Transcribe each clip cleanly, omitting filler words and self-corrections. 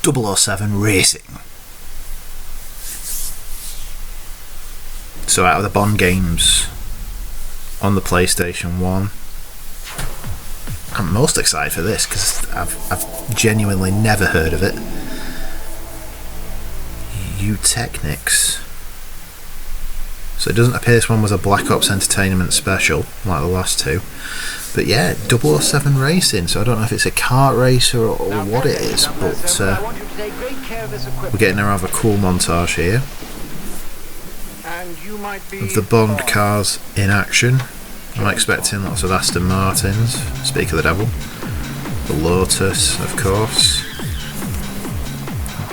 007 Racing. So out of the Bond games on the PlayStation 1, I'm most excited for this because I've genuinely never heard of it. Technics. So it doesn't appear this one was a Black Ops Entertainment special like the last two, but yeah, 007 Racing. So I don't know if it's a kart racer or what it is, but we're getting a rather cool montage here of the Bond cars in action. I'm expecting lots of Aston Martins, speak of the devil, the Lotus of course,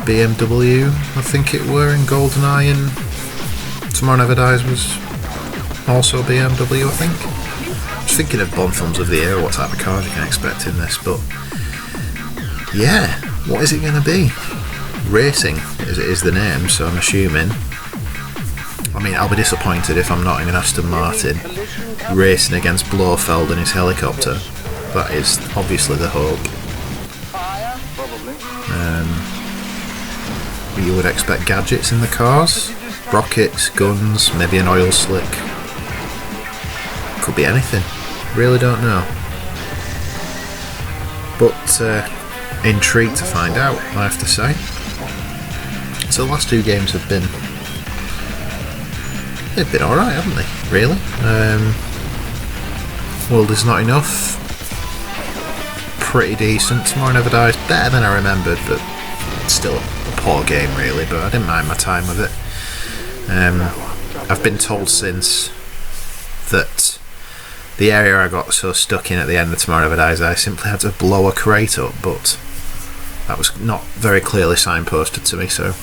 BMW, I think it were in GoldenEye, and Tomorrow Never Dies was also BMW, I think. I'm just thinking of Bond films of the year, what type of cars you can expect in this, but yeah, what is it going to be? Racing is the name, so I'm assuming. I mean, I'll be disappointed if I'm not in an Aston Martin racing against Blofeld in his helicopter. That is obviously the hope. You would expect gadgets in the cars, rockets, guns, maybe an oil slick. Could be anything. Really don't know. But intrigued to find out, I have to say. So the last two games have been, they've been alright, haven't they? Really? World Is Not Enough, pretty decent. Tomorrow Never Dies, better than I remembered, but still a poor game really, but I didn't mind my time with it. I've been told since that the area I got so stuck in at the end of Tomorrow Never Dies, I simply had to blow a crate up, but that was not very clearly signposted to me, so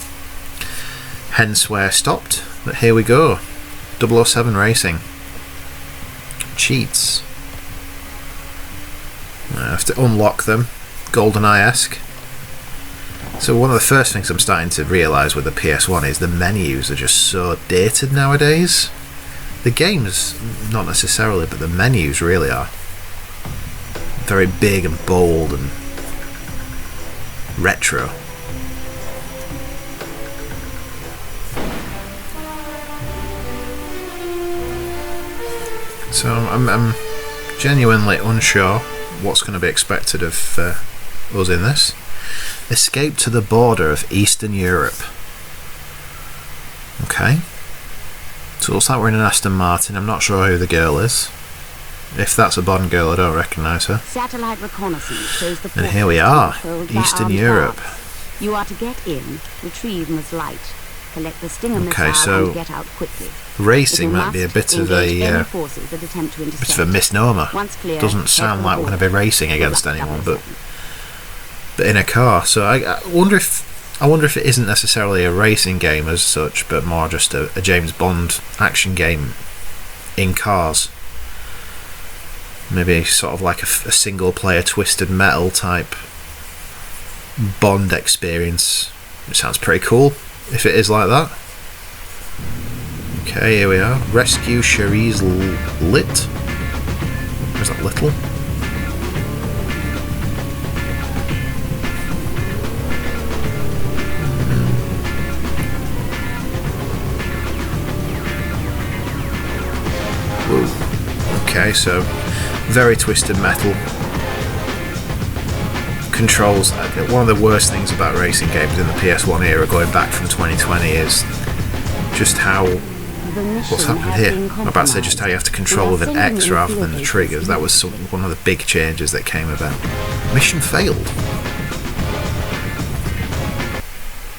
hence where I stopped. But here we go, 007 Racing. Cheats. I have to unlock them, GoldenEye-esque. So one of the first things I'm starting to realise with the PS1 is the menus are just so dated nowadays. The games, not necessarily, but the menus really are. Very big and bold and retro. So I'm genuinely unsure what's going to be expected of us in this. Escape to the border of Eastern Europe. Okay. So it looks like we're in an Aston Martin. I'm not sure who the girl is. If that's a Bond girl, I don't recognise her. Satellite reconnaissance shows the and here we are, Eastern Europe. You are to get in, retrieve Miss Light, collect the Stinger missile, so and get out quickly. Racing might be a bit of a misnomer. Doesn't sound like we're going to be racing against anyone, but in a car. So I wonder if it isn't necessarily a racing game as such, but more just a James Bond action game in cars. Maybe sort of like a single player Twisted Metal type Bond experience. It sounds pretty cool if it is like that. Okay, here we are. Rescue Cherise Lit. Or is that Little? Whoa. Okay, so very Twisted Metal. Controls. One of the worst things about racing games in the PS1 era, going back from 2020, is just how. What's happened here? I'm about to say just how you have to control with an X rather than the triggers. That was one of the big changes that came about. Mission failed.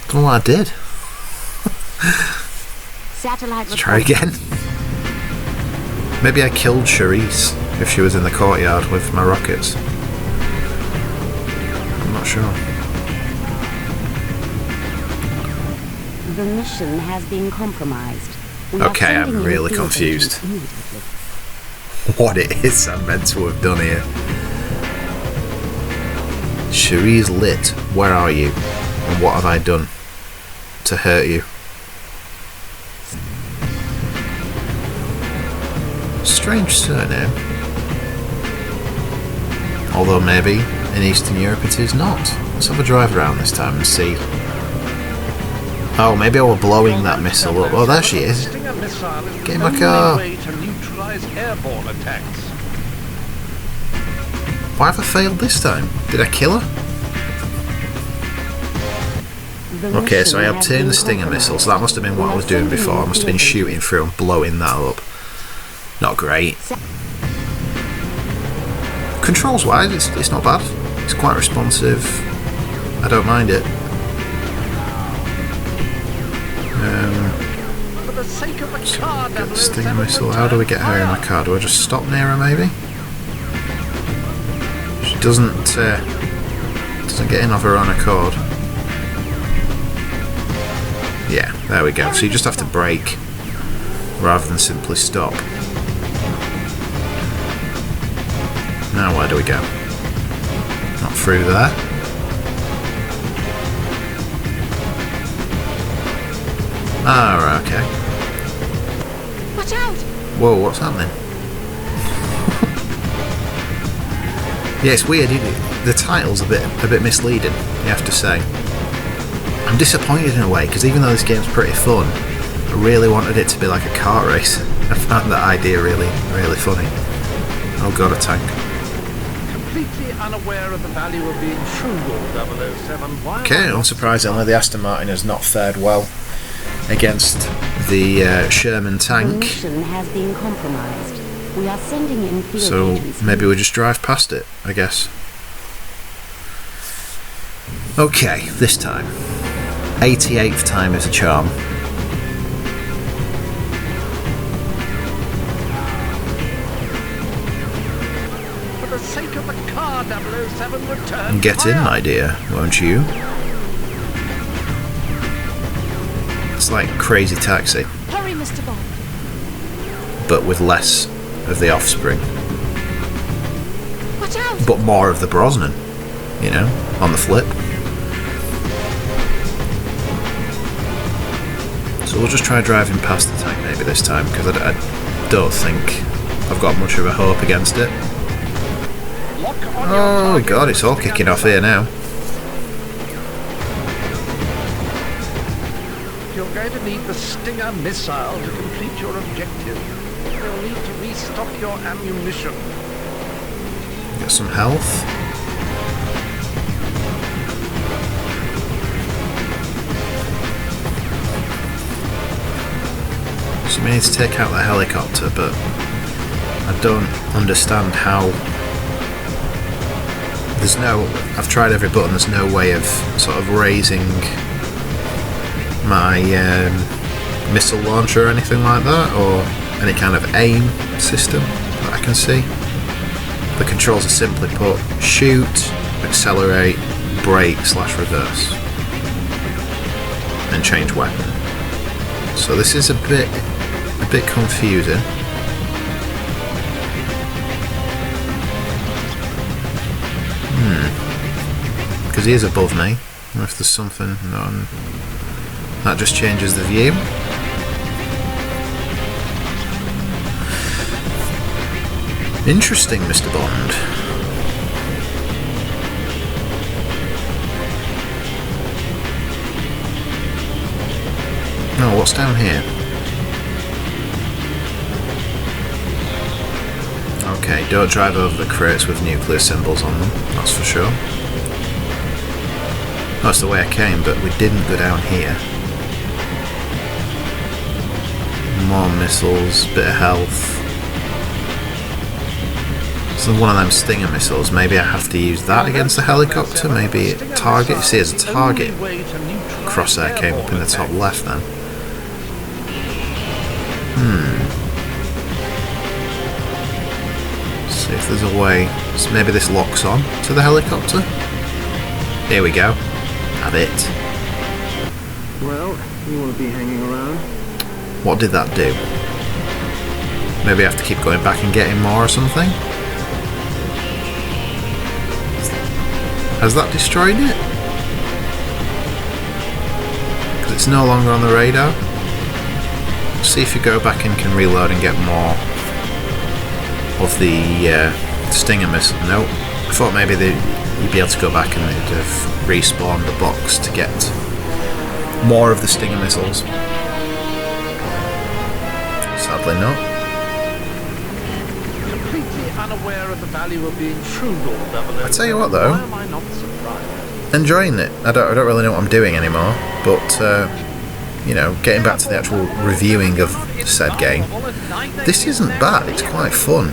Don't know what I did. Let's try again. Maybe I killed Charisse if she was in the courtyard with my rockets. I'm not sure. The mission has been compromised. Okay, I'm really confused. What it is I'm meant to have done here. Cherise Lit, where are you? And what have I done to hurt you? Strange surname. Although maybe in Eastern Europe it is not. Let's have a drive around this time and see. Oh, maybe I was blowing that missile up. Oh, there she is. Get in my car. Why have I failed this time? Did I kill her? Okay, so I obtained the Stinger missile, so that must have been what I was doing before. I must have been shooting through and blowing that up. Not great. Controls wise, it's not bad. It's quite responsive. I don't mind it. So get the Stinger missile. How do we get her in my car? Do I just stop near her maybe? She doesn't get in of her own accord. Yeah, there we go. So you just have to brake rather than simply stop. Now where do we go? Not through there. Ah, right, okay. Watch out! Whoa, what's happening? Yeah, it's weird. The title's a bit misleading, you have to say. I'm disappointed in a way, because even though this game's pretty fun, I really wanted it to be like a kart race. I found that idea really, really funny. Oh god, a tank. Completely unaware of the value of being frugal, 007. Okay, unsurprisingly, the Aston Martin has not fared well against the Sherman The tank. mission has been compromised. We are sending in field So agents. maybe we just drive past it, I guess. Okay, this time. 88th time is a charm. For the sake of the car, 007, return Get in, fire. my dear, won't you? It's like Crazy Taxi, Hurry, Mr. Bond. but with less of the offspring. Watch out! But more of the Brosnan, you know, on the flip. So we'll just try driving past the tank maybe this time, because I don't think I've got much of a hope against it. Lock on your Oh target. god, it's all kicking off here now. You're going to need the Stinger missile to complete your objective. You'll need to restock your ammunition. Get some health. So we need to take out the helicopter, but I don't understand how. I've tried every button, there's no way of sort of raising my missile launcher or anything like that, or any kind of aim system that I can see. The controls are simply put shoot, accelerate, brake / reverse, and change weapon. So this is a bit confusing. Because he is above me. Or if there's something that just changes the view. Interesting, Mr. Bond. Oh, what's down here? Okay, don't drive over the crates with nuclear symbols on them, that's for sure. That's the way I came, but we didn't go down here. More missiles, bit of health. So one of them Stinger missiles, maybe I have to use that against the helicopter, maybe target, see as a target. Crosshair came up in the top left then. See if there's a way, so maybe this locks on to the helicopter. Here we go. Have it. Well, you want to be hanging around? What did that do? Maybe I have to keep going back and getting more or something? Has that destroyed it? Because it's no longer on the radar. See if you go back and can reload and get more of the Stinger missile. Nope. I thought maybe you'd be able to go back and they'd have respawned the box to get more of the Stinger missiles. Sadly not. Completely unaware of the value of being frugal, 007. I tell you what though, Why am I not surprised? enjoying it. I don't really know what I'm doing anymore, but you know, getting back to the actual reviewing of said game, this isn't bad. It's quite fun.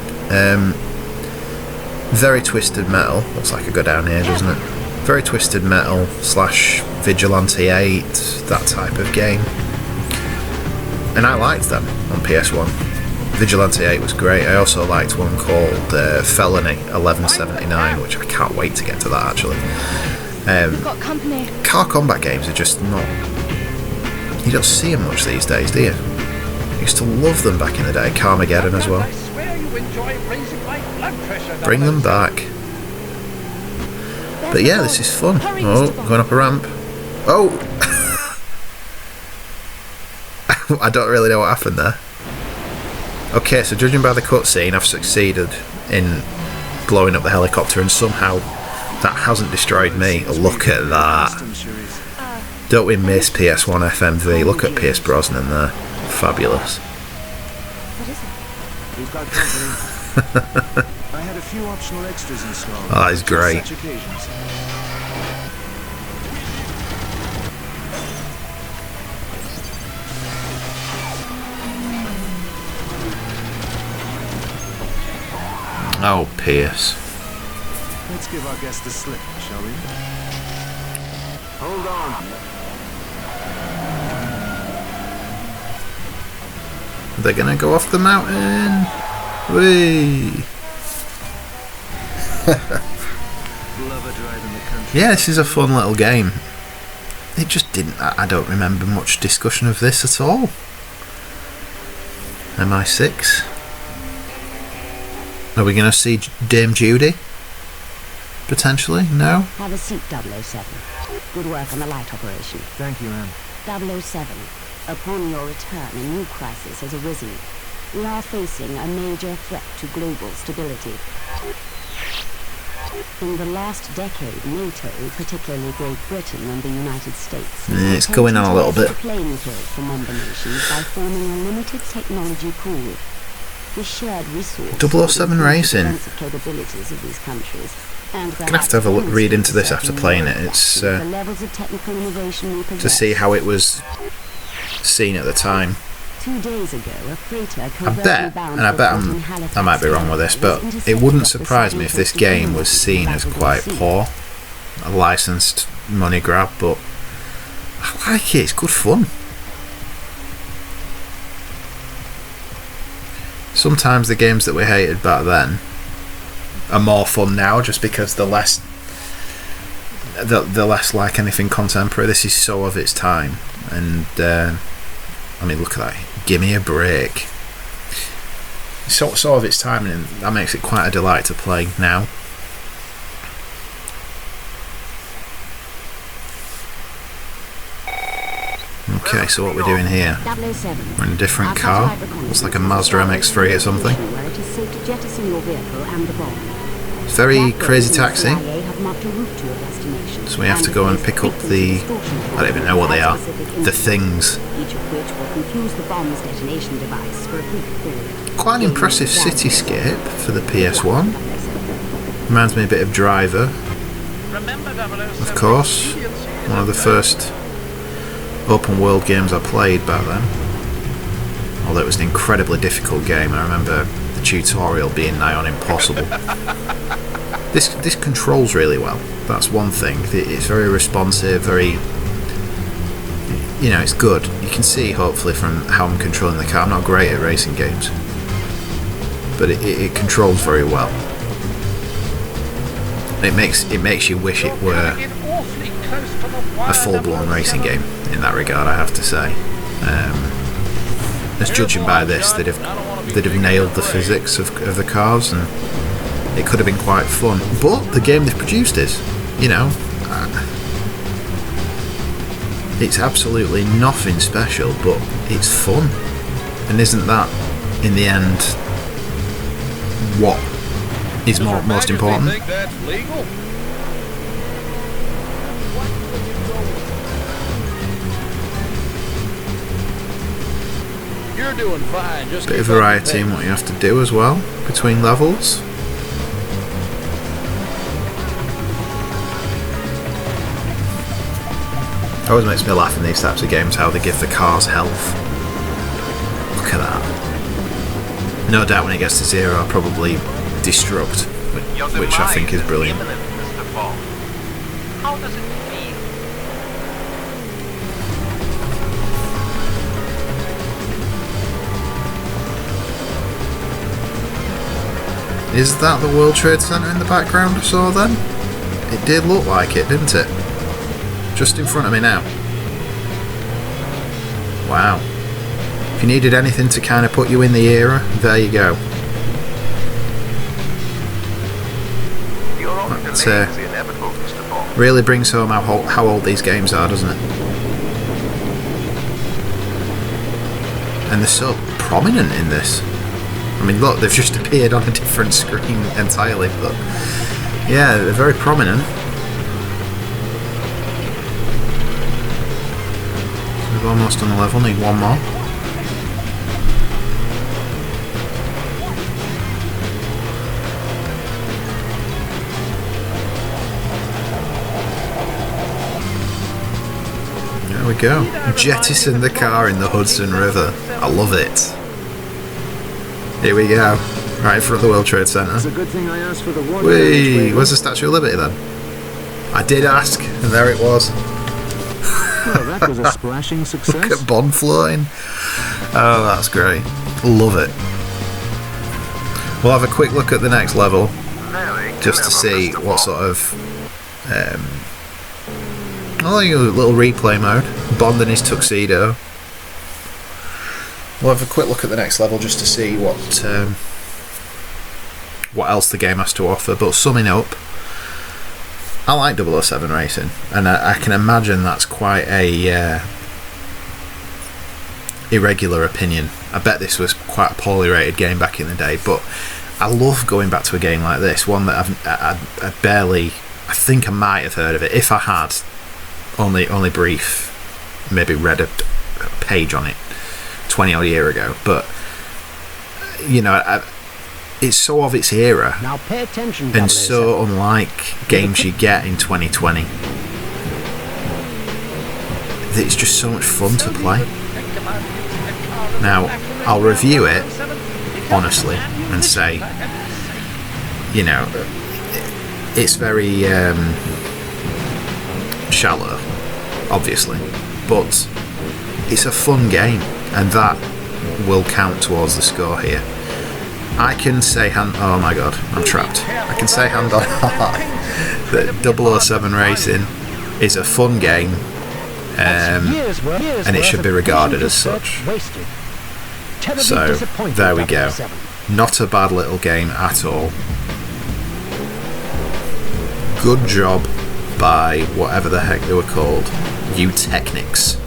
Very twisted metal. Looks like I go down here, doesn't it? Very twisted metal / Vigilante 8, that type of game. And I liked them on PS1. Vigilante 8 was great. I also liked one called Felony 1179, which I can't wait to get to that actually. Car combat games are just not... You don't see them much these days, do you? I used to love them back in the day. Carmageddon as well. I swear you enjoy raising my blood pressure, Bring them back. But yeah, this is fun. Oh, going up a ramp. Oh! I don't really know what happened there. Okay, so judging by the cutscene, I've succeeded in blowing up the helicopter and somehow that hasn't destroyed me. Look at that. Don't we miss PS1 FMV? Look at Pierce Brosnan there. Fabulous. We've got company. I had a few optional extras installed. Oh, he's great. For such occasions. Oh, Pierce. Let's give our guest the slip, shall we? Hold on. They're gonna go off the mountain. Whee! Love a drive in the country. Yeah, this is a fun little game. It just didn't... I don't remember much discussion of this at all. MI6. Are we going to see Dame Judy? Potentially? No? Have a seat, 007. Good work on the light operation. Thank you, ma'am. 007, upon your return, a new crisis has arisen. We are facing a major threat to global stability. In the last decade, NATO, particularly Great Britain and the United States, It's going on a little bit. playing field for member nations by forming a limited technology pool. The shared resource 007 Racing. capabilities of these countries. And I'm gonna have to have a look, read into this after playing it. It's the levels of technical innovation we to possess. see how it was seen at the time. 2 days ago, a freighter I covertly bet, bound and I for bet Port in Halifax, I might be wrong with this, but it wouldn't surprise me if this game was seen as quite poor, a licensed money grab, but I like it, it's good fun. Sometimes the games that we hated back then are more fun now, just because they're less like anything contemporary. This is so of its time, and I mean, look at that. Give me a break. So of its time, and that makes it quite a delight to play now. Okay, so what we're doing here? 007. We're in a different car. Looks like a Mazda MX-3 or something. Where it is safe to jettison your vehicle and the bomb. It's very Crazy Taxi. CIA have marked a route to your destination. So we have to go and pick up the... I don't even know what they are. The things. Each of which will confuse the bomb's detonation device for a quick period. Quite an impressive cityscape for the PS1. Reminds me a bit of Driver, Remember, 007, of course. One of the first open world games I played back then. Although it was an incredibly difficult game. I remember the tutorial being nigh on impossible. This controls really well. That's one thing. It's very responsive, very... You know, it's good. You can see, hopefully, from how I'm controlling the car. I'm not great at racing games. But it controls very well. It makes you wish it were a full-blown racing game in that regard, I have to say. As judging by this, they'd have nailed the physics of the cars, and it could have been quite fun. But the game they've produced is, you know, it's absolutely nothing special, but it's fun. And isn't that, in the end, what is most important. Think that's legal? You're doing fine. Just Bit of keep up the variety in pace. what you have to do as well between levels. It always makes me laugh in these types of games how they give the cars health. Look at that. No doubt when it gets to 0 I'll probably destruct, which I think is brilliant. How does it feel? Is that the World Trade Center in the background I saw then? It did look like it, didn't it? Just in front of me now. Wow. If you needed anything to kind of put you in the era, there you go. That really brings home how old these games are, doesn't it? And they're so prominent in this. I mean, look, they've just appeared on a different screen entirely, but yeah, they're very prominent. We've almost done the level, need one more. There we go. Jettison the car in the Hudson River. I love it. Here we go. Right in front of the World Trade Center. It's a good thing I asked for the one. Whee! Where's the Statue of Liberty then? I did ask, and there it was. Well, that was a splashing Look success. at Bond flying. Oh, that's great. Love it. We'll have a quick look at the next level, just to see what sort of a little replay mode. Bond in his tuxedo. We'll have a quick look at the next level just to see what else the game has to offer. But summing up, I like 007 Racing, and I can imagine that's quite a irregular opinion. I bet this was quite a poorly rated game back in the day, but I love going back to a game like this, one that I barely, I think I might have heard of it. If I had, only brief, maybe read a page on it 20 odd year ago, but you know, it's so of its era Now pay attention, and so unlike games you get in 2020 that it's just so much fun to play. Now I'll review it honestly and say, you know, it's very shallow, obviously, but it's a fun game, and that will count towards the score here. I can say oh my god, I'm trapped. I can say hand on heart that 007 Racing is a fun game, and it should be regarded as such. So there we go. Not a bad little game at all. Good job by whatever the heck they were called, Technics.